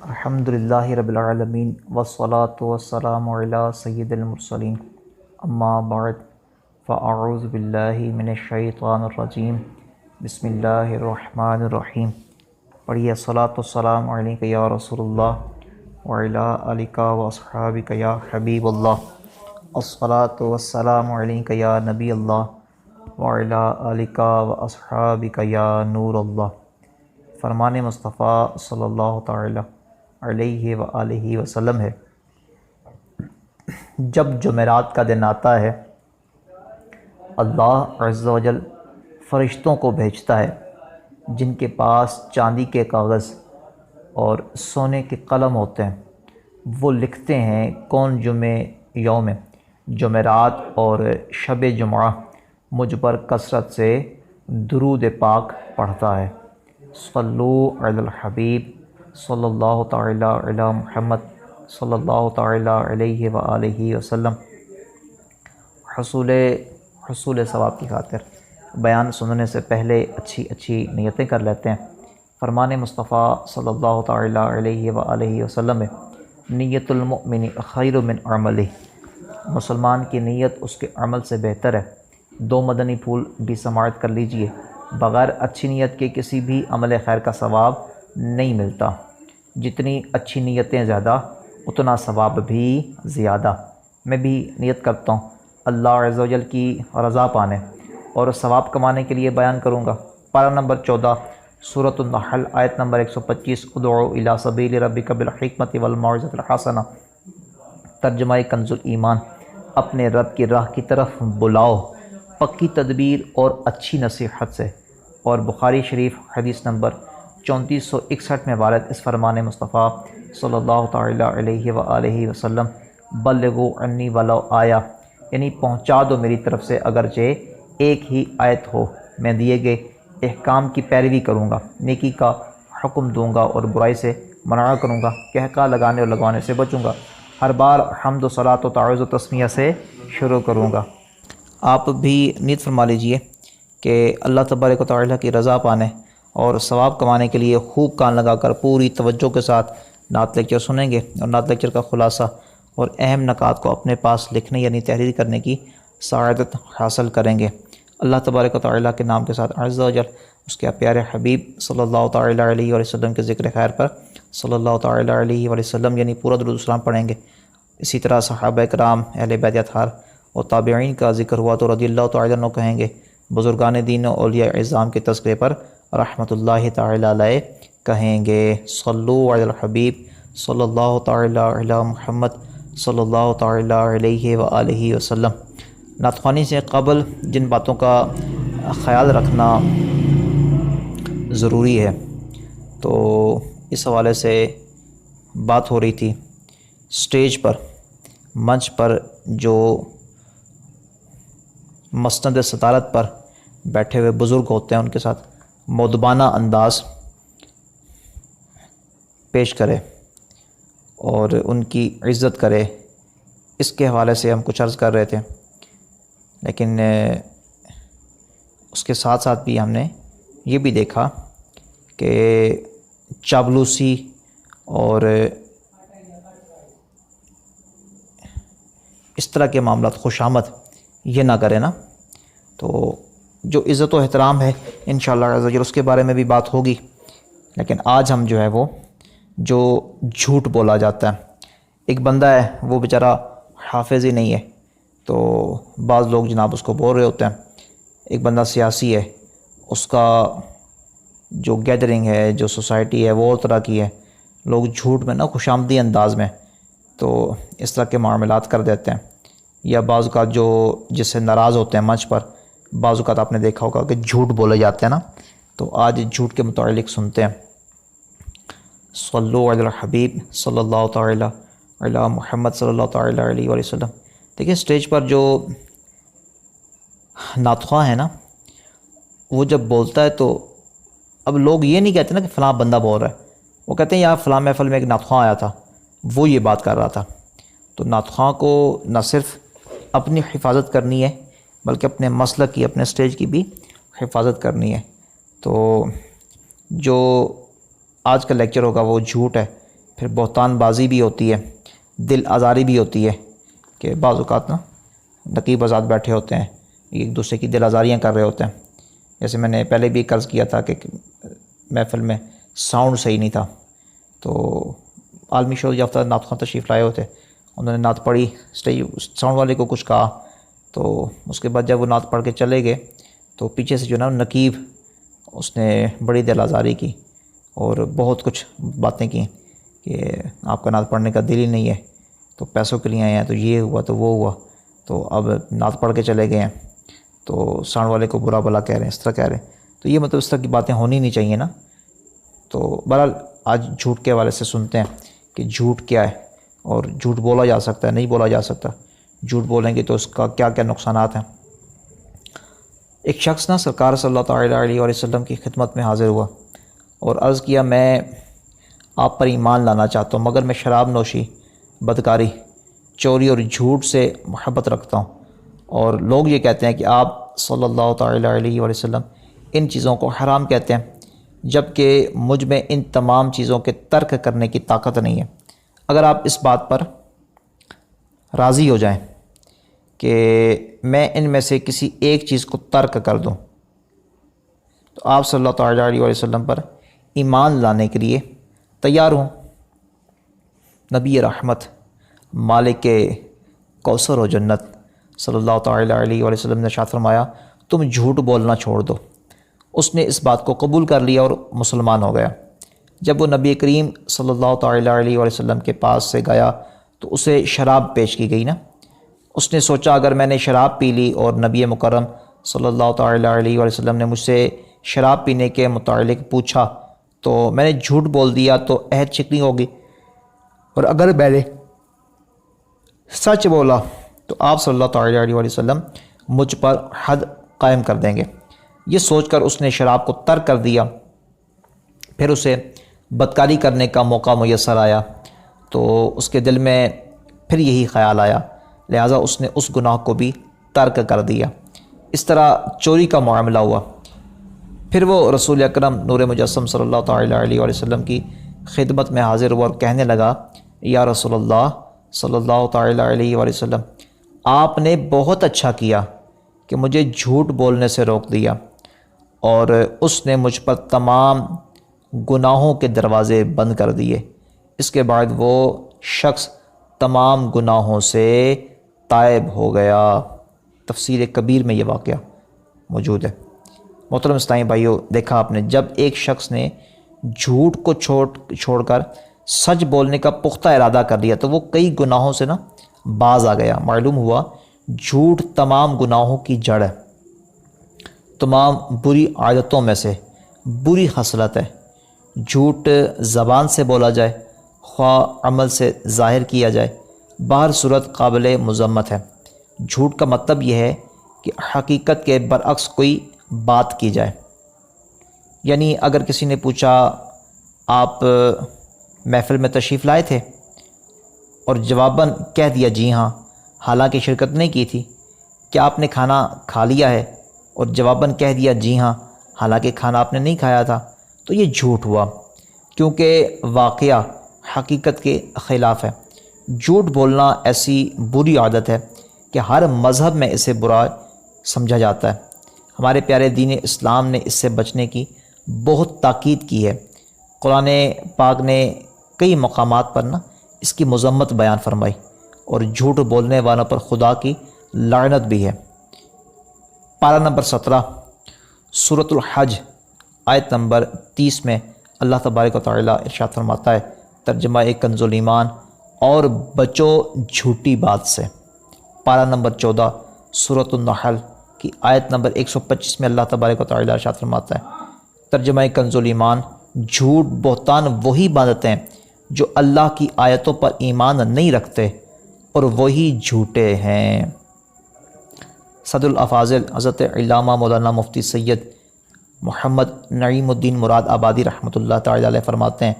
الحمدللہ رب العالمین والصلاة والسلام علی سید المرسلین اما بعد فاعوذ باللہ من الشیطان الرجیم بسم اللہ الرحمن الرحیم۔ پڑھیے الصلاۃ والسلام علیک یا رسول اللہ وعلی آلک واصحابک یا حبیب اللہ، الصلاۃ والسلام علیک یا نبی اللہ وعلی آلک واصحابک یا نور اللہ۔ فرمان مصطفیٰ صلی اللہ تعالی علیہ وآلہ وسلم ہے، جب جمعرات کا دن آتا ہے اللہ عز و جل فرشتوں کو بھیجتا ہے جن کے پاس چاندی کے کاغذ اور سونے کے قلم ہوتے ہیں۔ وہ لکھتے ہیں کون یوم جمعرات اور شب جمعہ مجھ پر کثرت سے درود پاک پڑھتا ہے۔ صلو علی الحبیب صلی اللہ تعالی علی محمد صلی اللہ تعالی علیہ وآلہ وسلم۔ حصول ثواب کی خاطر بیان سننے سے پہلے اچھی نیتیں کر لیتے ہیں۔ فرمان مصطفیٰ صلی اللہ تعالی علیہ وآلہ وسلم ہے، نیت المؤمن خیر من عملہ، مسلمان کی نیت اس کے عمل سے بہتر ہے۔ 2 مدنی پھول بھی سماعت کر لیجئے، بغیر اچھی نیت کے کسی بھی عمل خیر کا ثواب نہیں ملتا۔ جتنی اچھی نیتیں زیادہ اتنا ثواب بھی زیادہ۔ میں بھی نیت کرتا ہوں اللہ عز و جل کی رضا پانے اور ثواب کمانے کے لیے بیان کروں گا۔ پارہ نمبر 14 سورۃ النحل آیت نمبر 125، ادعو الی سبیل ربک بالحکمۃ والموعظۃ الحسنہ۔ ترجمہ کنز الایمان، اپنے رب کی راہ کی طرف بلاؤ پکی تدبیر اور اچھی نصیحت سے۔ اور بخاری شریف حدیث نمبر 3461 میں وارد اس فرمان مصطفیٰ صلی اللہ تعالی علیہ وآلہ وسلم، بلغوا عنی ولو آیا، یعنی پہنچا دو میری طرف سے اگرچہ ایک ہی آیت ہو۔ میں دیے گئے احکام کی پیروی کروں گا، نیکی کا حکم دوں گا اور برائی سے منع کروں گا، کہکا لگانے اور لگوانے سے بچوں گا، ہر بار حمد و صلاۃ و تعویذ و تسمیہ سے شروع کروں گا۔ آپ بھی نیت فرما لیجئے کہ اللہ تبارک و تعالیٰ کی رضا پانے اور ثواب کمانے کے لیے خوب کان لگا کر پوری توجہ کے ساتھ نعت لیکچر سنیں گے اور نعت لیکچر کا خلاصہ اور اہم نکات کو اپنے پاس لکھنے یعنی تحریر کرنے کی سعادت حاصل کریں گے۔ اللہ تبارک و تعالیٰ کے نام کے ساتھ عز و جل اس کے پیارے حبیب صلی اللہ تعالی علیہ وسلم کے ذکر خیر پر صلی اللہ تعالی علیہ وسلم یعنی پورا درود و سلام پڑھیں گے۔ اسی طرح صحابہ کرام، اہل بیت اطہار اور تابعین کا ذکر ہوا تو رضی اللہ تعالی عنہ کہیں گے، بزرگان دین و اولیاء اعظام کے تذکرے پر رحمۃ اللہ تعالی علیہ کہیں گے۔ صلو علی الحبیب صلی اللہ تعالی علی محمد صلی اللہ تعالی علیہ وآلہ وسلم۔ نعت خوانی سے قبل جن باتوں کا خیال رکھنا ضروری ہے تو اس حوالے سے بات ہو رہی تھی، سٹیج پر منچ پر جو مسند صدارت پر بیٹھے ہوئے بزرگ ہوتے ہیں ان کے ساتھ مؤدبانہ انداز پیش کرے اور ان کی عزت کرے، اس کے حوالے سے ہم کچھ عرض کر رہے تھے، لیکن اس کے ساتھ ساتھ بھی ہم نے یہ بھی دیکھا کہ چاپلوسی اور اس طرح کے معاملات خوش آمد یہ نہ کرے نا، تو جو عزت و احترام ہے انشاءاللہ عز و جل اس کے بارے میں بھی بات ہوگی۔ لیکن آج ہم جو ہے وہ جو جھوٹ بولا جاتا ہے، ایک بندہ ہے وہ بیچارہ حافظ ہی نہیں ہے تو بعض لوگ جناب اس کو بول رہے ہوتے ہیں، ایک بندہ سیاسی ہے، اس کا جو گیدرنگ ہے، جو سوسائٹی ہے وہ اور طرح کی ہے، لوگ جھوٹ میں نا خوش آمدی انداز میں تو اس طرح کے معاملات کر دیتے ہیں، یا بعض اوقات جو جس سے ناراض ہوتے ہیں منچ پر، بعض اوقات آپ نے دیکھا ہوگا کہ جھوٹ بولے جاتے ہیں نا، تو آج جھوٹ کے متعلق سنتے ہیں۔ صلو علی الحبیب صلی اللہ تعالی علی محمد صلی اللہ تعالی علیہ وسلم۔ دیکھیں سٹیج پر جو نعت خواں ہے نا، وہ جب بولتا ہے تو اب لوگ یہ نہیں کہتے نا کہ فلاں بندہ بول رہا ہے، وہ کہتے ہیں یار فلاں محفل میں ایک نعت خواں آیا تھا وہ یہ بات کر رہا تھا۔ تو نعت خواں کو نہ صرف اپنی حفاظت کرنی ہے بلکہ اپنے مسلک کی، اپنے سٹیج کی بھی حفاظت کرنی ہے۔ تو جو آج کا لیکچر ہوگا وہ جھوٹ ہے، پھر بہتان بازی بھی ہوتی ہے، دل آزاری بھی ہوتی ہے کہ بعض اوقات نا نقیب آزاد بیٹھے ہوتے ہیں، ایک دوسرے کی دل آزاریاں کر رہے ہوتے ہیں. جیسے میں نے پہلے بھی عرض کیا تھا کہ محفل میں ساؤنڈ صحیح نہیں تھا، تو عالمی شعور یافتہ نعت خواں تشریف لائے ہوتے، انہوں نے نعت پڑھی، ساؤنڈ والے کو کچھ کہا، تو اس کے بعد جب وہ نعت پڑھ کے چلے گئے تو پیچھے سے جو نا نقیب اس نے بڑی دل آزاری کی اور بہت کچھ باتیں کی کہ آپ کا نعت پڑھنے کا دل ہی نہیں ہے، تو پیسوں کے لیے آئے ہیں، تو یہ ہوا تو وہ ہوا، تو اب نعت پڑھ کے چلے گئے ہیں تو ساؤنڈ والے کو برا بلا کہہ رہے ہیں، اس طرح کہہ رہے ہیں. تو یہ مطلب اس طرح کی باتیں ہونی نہیں چاہیے نا. تو بہرحال آج جھوٹ کے حوالے سے سنتے ہیں کہ جھوٹ کیا ہے اور جھوٹ بولا جا سکتا ہے نہیں بولا جا سکتا، جھوٹ بولیں گے تو اس کا کیا کیا نقصانات ہیں. ایک شخص نا سرکار صلی اللہ تعالیٰ علیہ وسلم کی خدمت میں حاضر ہوا اور عرض کیا میں آپ پر ایمان لانا چاہتا ہوں، مگر میں شراب نوشی، بدکاری، چوری اور جھوٹ سے محبت رکھتا ہوں، اور لوگ یہ کہتے ہیں کہ آپ صلی اللہ تعالیٰ علیہ وسلم ان چیزوں کو حرام کہتے ہیں، جبکہ مجھ میں ان تمام چیزوں کے ترک کرنے کی طاقت نہیں ہے. اگر آپ اس بات پر راضی ہو جائیں کہ میں ان میں سے کسی ایک چیز کو ترک کر دوں تو آپ صلی اللہ تعالیٰ علیہ وسلم پر ایمان لانے کے لیے تیار ہوں. نبی رحمت، مالک کوثر و جنت صلی اللہ تعالیٰ علیہ وسلم نے ارشاد فرمایا تم جھوٹ بولنا چھوڑ دو. اس نے اس بات کو قبول کر لیا اور مسلمان ہو گیا. جب وہ نبی کریم صلی اللہ تعالیٰ علیہ وسلم کے پاس سے گیا تو اسے شراب پیش کی گئی نا. اس نے سوچا اگر میں نے شراب پی لی اور نبی مکرم صلی اللہ تعالیٰ علیہ وسلم نے مجھ سے شراب پینے کے متعلق پوچھا تو میں نے جھوٹ بول دیا تو عہد شکنی ہوگی، اور اگر میں نے سچ بولا تو آپ صلی اللہ تعالیٰ علیہ وسلم مجھ پر حد قائم کر دیں گے. یہ سوچ کر اس نے شراب کو ترک کر دیا. پھر اسے بدکاری کرنے کا موقع میسر آیا تو اس کے دل میں پھر یہی خیال آیا، لہٰذا اس نے اس گناہ کو بھی ترک کر دیا. اس طرح چوری کا معاملہ ہوا. پھر وہ رسول اکرم نور مجسم صلی اللہ تعالیٰ علیہ وسلم کی خدمت میں حاضر ہوا اور کہنے لگا یا رسول اللہ صلی اللہ تعالیٰ علیہ وسلم، آپ نے بہت اچھا کیا کہ مجھے جھوٹ بولنے سے روک دیا، اور اس نے مجھ پر تمام گناہوں کے دروازے بند کر دیے. اس کے بعد وہ شخص تمام گناہوں سے تائب ہو گیا. تفسیر کبیر میں یہ واقعہ موجود ہے. محترم اسلامی بھائیو، دیکھا آپ نے جب ایک شخص نے جھوٹ کو چھوڑ کر سچ بولنے کا پختہ ارادہ کر لیا تو وہ کئی گناہوں سے نا باز آ گیا. معلوم ہوا جھوٹ تمام گناہوں کی جڑ ہے، تمام بری عادتوں میں سے بری خصلت ہے. جھوٹ زبان سے بولا جائے، خواہ عمل سے ظاہر کیا جائے، بہر صورت قابل مذمت ہے. جھوٹ کا مطلب یہ ہے کہ حقیقت کے برعکس کوئی بات کی جائے. یعنی اگر کسی نے پوچھا آپ محفل میں تشریف لائے تھے اور جواباً کہہ دیا جی ہاں حالانکہ شرکت نہیں کی تھی، کیا آپ نے کھانا کھا لیا ہے اور جواباً کہہ دیا جی ہاں حالانکہ کھانا آپ نے نہیں کھایا تھا، تو یہ جھوٹ ہوا، کیونکہ واقعہ حقیقت کے خلاف ہے. جھوٹ بولنا ایسی بری عادت ہے کہ ہر مذہب میں اسے برا سمجھا جاتا ہے. ہمارے پیارے دین اسلام نے اس سے بچنے کی بہت تاکید کی ہے. قرآن پاک نے کئی مقامات پر نا اس کی مذمت بیان فرمائی، اور جھوٹ بولنے والوں پر خدا کی لعنت بھی ہے. پارہ نمبر 17 سورۃ الحج آیت نمبر 30 میں اللہ تبارک و تعالیٰ ارشاد فرماتا ہے، ترجمہ کنز الایمان، اور بچو جھوٹی بات سے. پارہ نمبر 14 سورۃ النحل کی آیت نمبر 125 میں اللہ تبارک و تعالیٰ ارشاد فرماتا ہے، ترجمہ کنز الایمان، جھوٹ بہتان وہی باندھتے ہیں جو اللہ کی آیتوں پر ایمان نہیں رکھتے اور وہی جھوٹے ہیں. صدر الافاضل حضرت علامہ مولانا مفتی سید محمد نعیم الدین مراد آبادی رحمۃ اللہ تعالیٰ علیہ فرماتے ہیں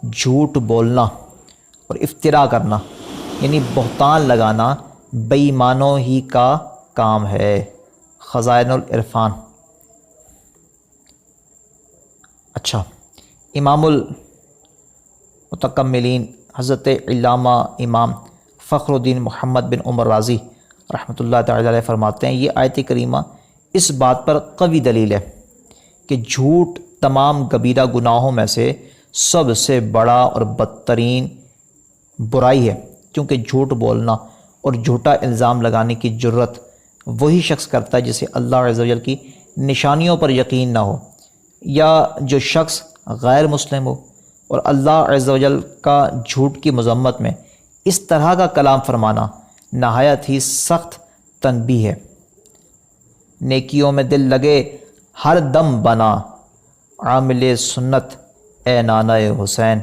جھوٹ بولنا اور افتراء کرنا یعنی بہتان لگانا بے ایمانوں ہی کا کام ہے. خزائن العرفان. اچھا، امام متکملین حضرت علامہ امام فخر الدین محمد بن عمر رازی رحمۃ اللہ تعالی علیہ فرماتے ہیں، یہ آیت کریمہ اس بات پر قوی دلیل ہے کہ جھوٹ تمام کبیرہ گناہوں میں سے سب سے بڑا اور بدترین برائی ہے، کیونکہ جھوٹ بولنا اور جھوٹا الزام لگانے کی جرت وہی شخص کرتا ہے جسے اللہ عز و جل کی نشانیوں پر یقین نہ ہو، یا جو شخص غیر مسلم ہو اور اللہ عز و جل کا جھوٹ کی مذمت میں اس طرح کا کلام فرمانا نہایت ہی سخت تنبیہ ہے۔ نیکیوں میں دل لگے ہر دم بنا، عامل سنت اے نانا حسین،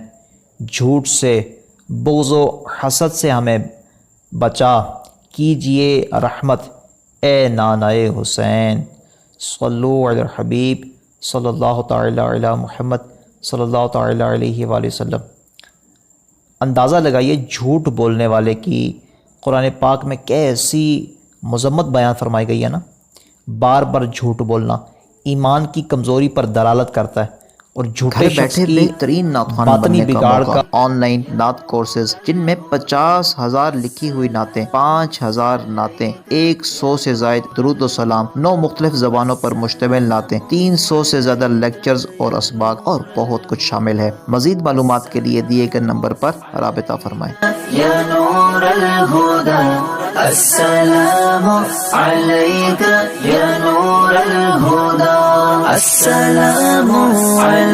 جھوٹ سے بغض و حسد سے ہمیں بچا، کیجئے رحمت اے نانا حسین۔ صلو علی الحبیب صلی اللہ تعالی علی محمد صلی اللہ تعالی علیہ وآلہ وسلم۔ اندازہ لگائیے جھوٹ بولنے والے کی قرآن پاک میں کیسی مذمت بیان فرمائی گئی ہے نا۔ بار بار جھوٹ بولنا ایمان کی کمزوری پر دلالت کرتا ہے، اور جھوٹے شخص کی بہترین نعت خوان باطنی بننے بگاڑ کا آن لائن نعت کورسز، جن میں 50,000 لکھی ہوئی نعتیں، 5,000 نعتیں، 100 سے زائد درود و سلام، 9 مختلف زبانوں پر مشتمل نعتیں، 300 سے زیادہ لیکچرز اور اسباق اور بہت کچھ شامل ہے۔ مزید معلومات کے لیے دیے گئے نمبر پر رابطہ فرمائیں۔ یا نور الہدی السلام علیک یا نور الہدی السلام علیک۔